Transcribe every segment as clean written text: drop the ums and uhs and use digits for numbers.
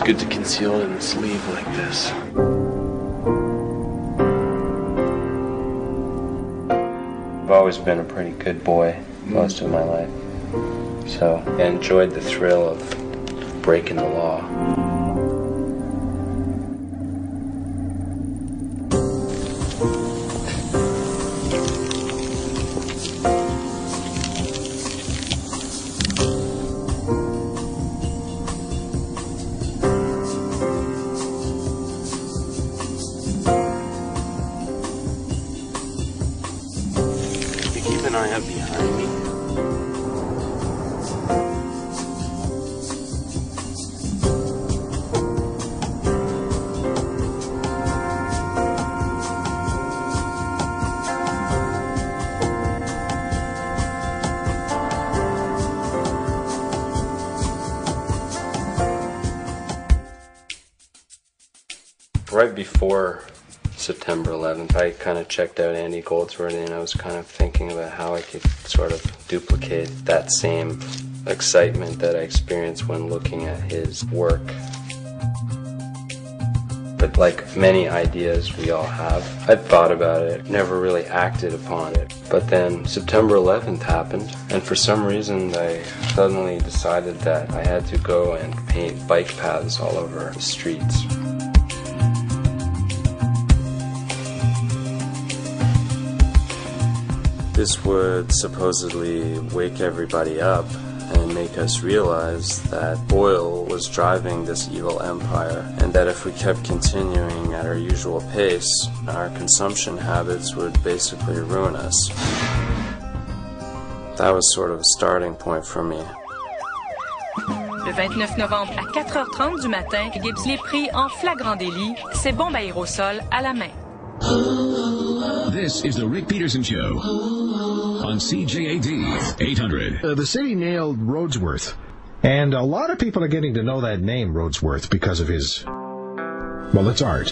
good to conceal it in the sleeve like this. I've always been a pretty good boy most of my life, so I enjoyed the thrill of breaking the law. Keep an eye out behind me. Right before September 11th, I kind of checked out Andy Goldsworth, and I was kind of thinking about how I could sort of duplicate that same excitement that I experienced when looking at his work. But like many ideas we all have, I'd thought about it, never really acted upon it. But then September 11th happened, and for some reason I suddenly decided that I had to go and paint bike paths all over the streets. This would supposedly wake everybody up and make us realize that oil was driving this evil empire, and that if we kept continuing at our usual pace, our consumption habits would basically ruin us. That was sort of a starting point for me. Le 29 novembre à 4h30 du matin, Gibbs est pris en flagrant délit, ses bombes à aérosol à la main. This is the Rick Peterson Show on CJAD 800. The city nailed Roadsworth, and a lot of people are getting to know that name, Roadsworth, because of his, well, it's art.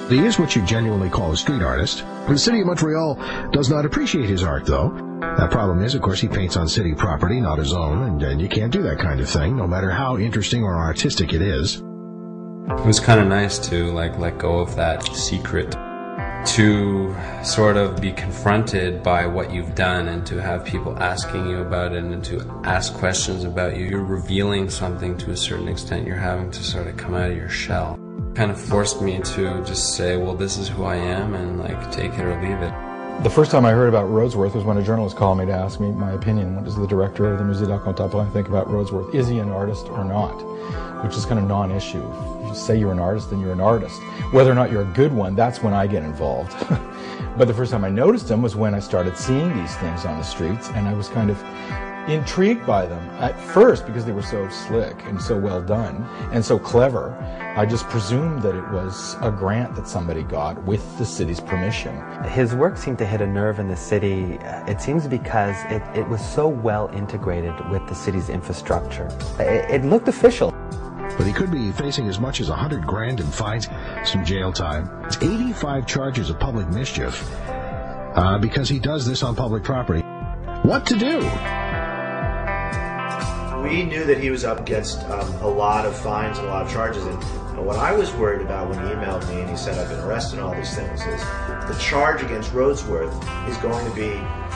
He is what you genuinely call a street artist. The city of Montreal does not appreciate his art, though. The problem is, of course, he paints on city property, not his own, and you can't do that kind of thing, no matter how interesting or artistic it is. It was kind of nice to let go of that secret, to sort of be confronted by what you've done and to have people asking you about it and to ask questions about you. You're revealing something to a certain extent. You're having to sort of come out of your shell. It kind of forced me to just say, well, this is who I am, and take it or leave it. The first time I heard about Roadsworth was when a journalist called me to ask me my opinion. What does the director of the Musée d'Art Contemporain think about Roadsworth? Is he an artist or not? Which is kind of non-issue. If you say you're an artist, then you're an artist. Whether or not you're a good one, that's when I get involved. But the first time I noticed him was when I started seeing these things on the streets, and I was kind of intrigued by them at first because they were so slick and so well done and so clever. I just presumed that it was a grant that somebody got with the city's permission. His work seemed to hit a nerve in the city. It seems because it was so well integrated with the city's infrastructure. It looked official. But he could be facing as much as $100 grand in fines, some jail time. It's 85 charges of public mischief because he does this on public property. What to do? We knew that he was up against a lot of fines and a lot of charges, and what I was worried about when he emailed me and he said I've been arrested and all these things is the charge against Roadsworth is going to be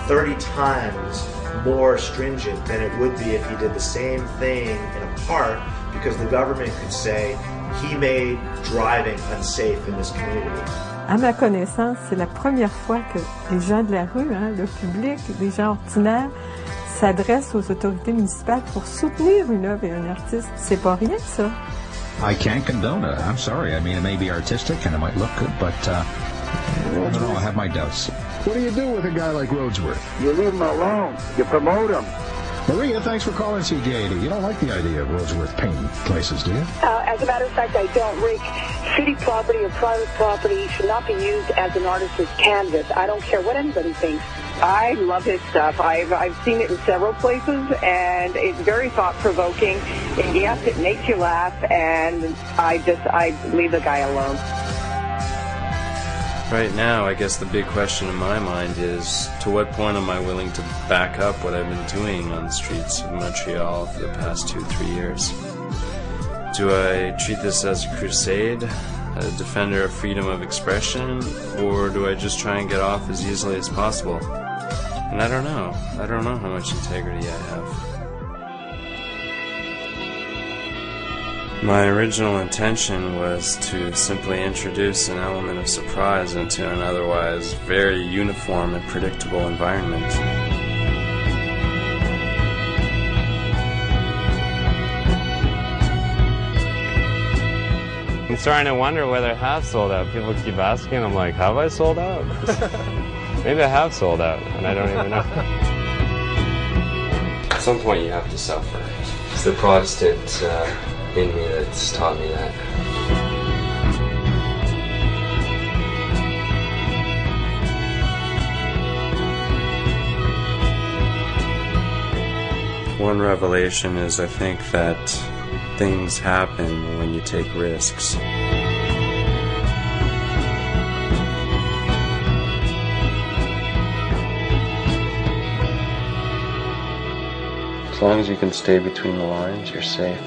30 times more stringent than it would be if he did the same thing in a park, because the government could say he made driving unsafe in this community. À ma connaissance, c'est la première fois que les gens de la rue, le public, les gens ordinaires, s'adressent aux autorités municipales pour soutenir une œuvre et un artiste. C'est pas rien, ça. I can't condone it. I'm sorry. I mean, it may be artistic and it might look good, but I don't know. I have my doubts. What do you do with a guy like Roadsworth? You leave him alone. You promote him. Maria, thanks for calling CJAD. You don't like the idea of Roadsworth painting places, do you? As a matter of fact, I don't, Rick. City property or private property should not be used as an artist's canvas. I don't care what anybody thinks. I love his stuff. I've seen it in several places, and it's very thought-provoking. And yes, it makes you laugh, and I leave the guy alone. Right now, I guess the big question in my mind is, to what point am I willing to back up what I've been doing on the streets of Montreal for the past 2-3 years? Do I treat this as a crusade, a defender of freedom of expression, or do I just try and get off as easily as possible? And I don't know. I don't know how much integrity I have. My original intention was to simply introduce an element of surprise into an otherwise very uniform and predictable environment. I'm starting to wonder whether I have sold out. People keep asking, I'm like, have I sold out? Maybe I have sold out, and I don't even know. At some point you have to suffer. It's the Protestant in me that's taught me that. One revelation is, I think, that things happen when you take risks. As long as you can stay between the lines, you're safe.